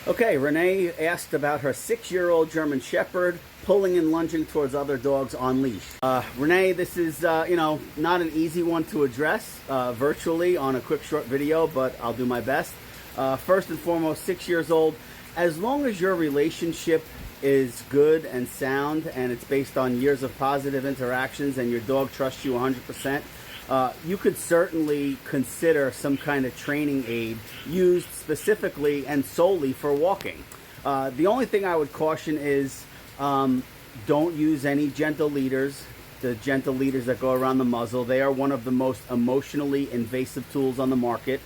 Okay, Renee asked about her 6-year-old German Shepherd pulling and lunging towards other dogs on leash. Renee, this is, not an easy one to address virtually on a quick short video, but I'll do my best. First and foremost, 6 years old, as long as your relationship is good and sound and it's based on years of positive interactions and your dog trusts you 100%, you could certainly consider some kind of training aid used specifically and solely for walking. The only thing I would caution is don't use any gentle leaders. The gentle leaders that go around the muzzle, they are one of the most emotionally invasive tools on the market.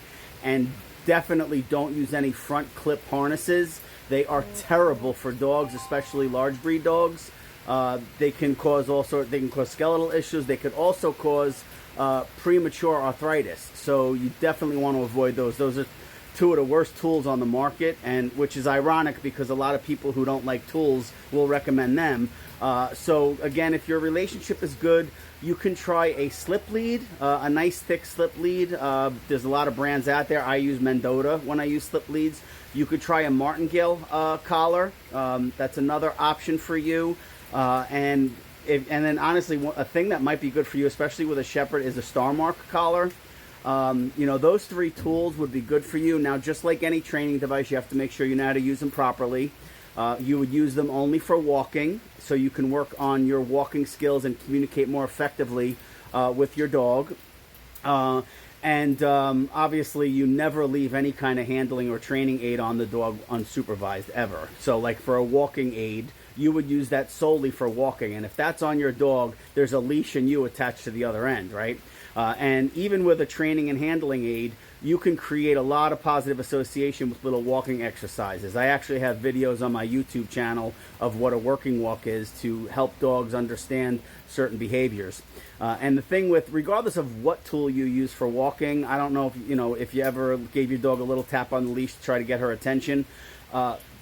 And definitely don't use any front clip harnesses. They are terrible for dogs, especially large breed dogs. They can cause they can cause skeletal issues. They could also cause premature arthritis. So you definitely want to avoid those. Those are two of the worst tools on the market, and which is ironic because a lot of people who don't like tools will recommend them. So again, if your relationship is good, you can try a slip lead, a nice thick slip lead. There's a lot of brands out there. I use Mendota when I use slip leads. You could try a martingale collar. That's another option for you. And then honestly, a thing that might be good for you, especially with a Shepherd, is a Star Mark collar. Those three tools would be good for you. Now, just like any training device, you have to make sure you know how to use them properly. You would use them only for walking, so you can work on your walking skills and communicate more effectively with your dog. Obviously, you never leave any kind of handling or training aid on the dog unsupervised, ever. So like for a walking aid, you would use that solely for walking. And if that's on your dog, there's a leash and you attached to the other end, right? And even with a training and handling aid, you can create a lot of positive association with little walking exercises. I actually have videos on my YouTube channel of what a working walk is to help dogs understand certain behaviors. And the thing with, regardless of what tool you use for walking, I don't know if you ever gave your dog a little tap on the leash to try to get her attention.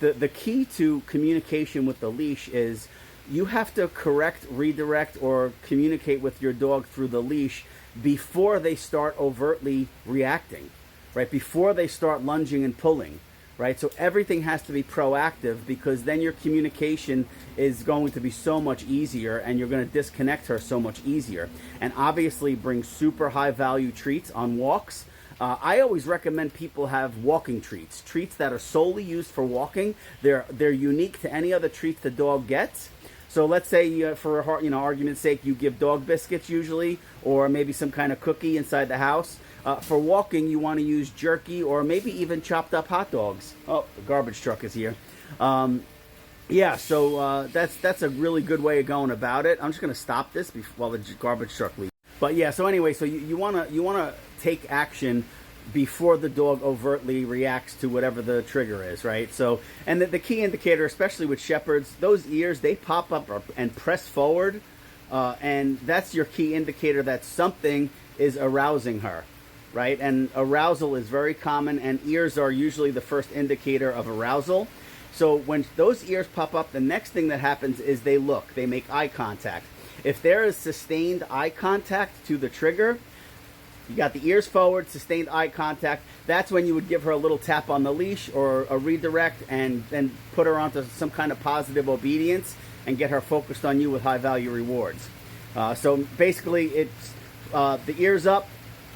The key to communication with the leash is you have to correct, redirect, or communicate with your dog through the leash before they start overtly reacting, right? Before they start lunging and pulling, right? So everything has to be proactive, because then your communication is going to be so much easier and you're going to disconnect her so much easier. And obviously bring super high value treats on walks. I always recommend people have walking treats that are solely used for walking. They're unique to any other treat the dog gets. So let's say, for argument's sake, you give dog biscuits usually, or maybe some kind of cookie inside the house. For walking, you want to use jerky or maybe even chopped up hot dogs. Oh, the garbage truck is here. That's a really good way of going about it. I'm just going to stop this while the garbage truck leaves. But yeah, so anyway, so you wanna take action before the dog overtly reacts to whatever the trigger is, right? So, and the key indicator, especially with Shepherds, those ears, they pop up and press forward, and that's your key indicator that something is arousing her, right? And arousal is very common, and ears are usually the first indicator of arousal. So when those ears pop up, the next thing that happens is they make eye contact. If there is sustained eye contact to the trigger, you got the ears forward, sustained eye contact, that's when you would give her a little tap on the leash or a redirect, and then put her onto some kind of positive obedience and get her focused on you with high value rewards. So basically it's the ears up,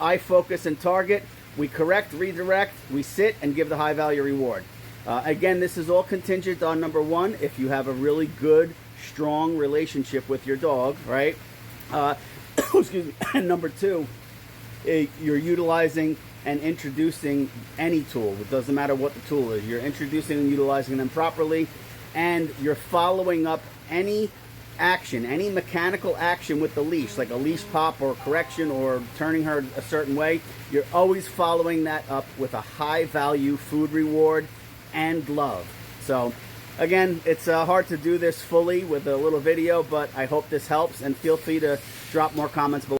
eye focus and target, we correct, redirect, we sit and give the high value reward. Again, this is all contingent on, number one, if you have a really good, strong relationship with your dog, right? Excuse me. And number two, you're utilizing and introducing any tool. It doesn't matter what the tool is. You're introducing and utilizing them properly, and you're following up any action, any mechanical action with the leash, like a leash pop or correction or turning her a certain way. You're always following that up with a high value food reward and love. So again, it's hard to do this fully with a little video, but I hope this helps, and feel free to drop more comments below.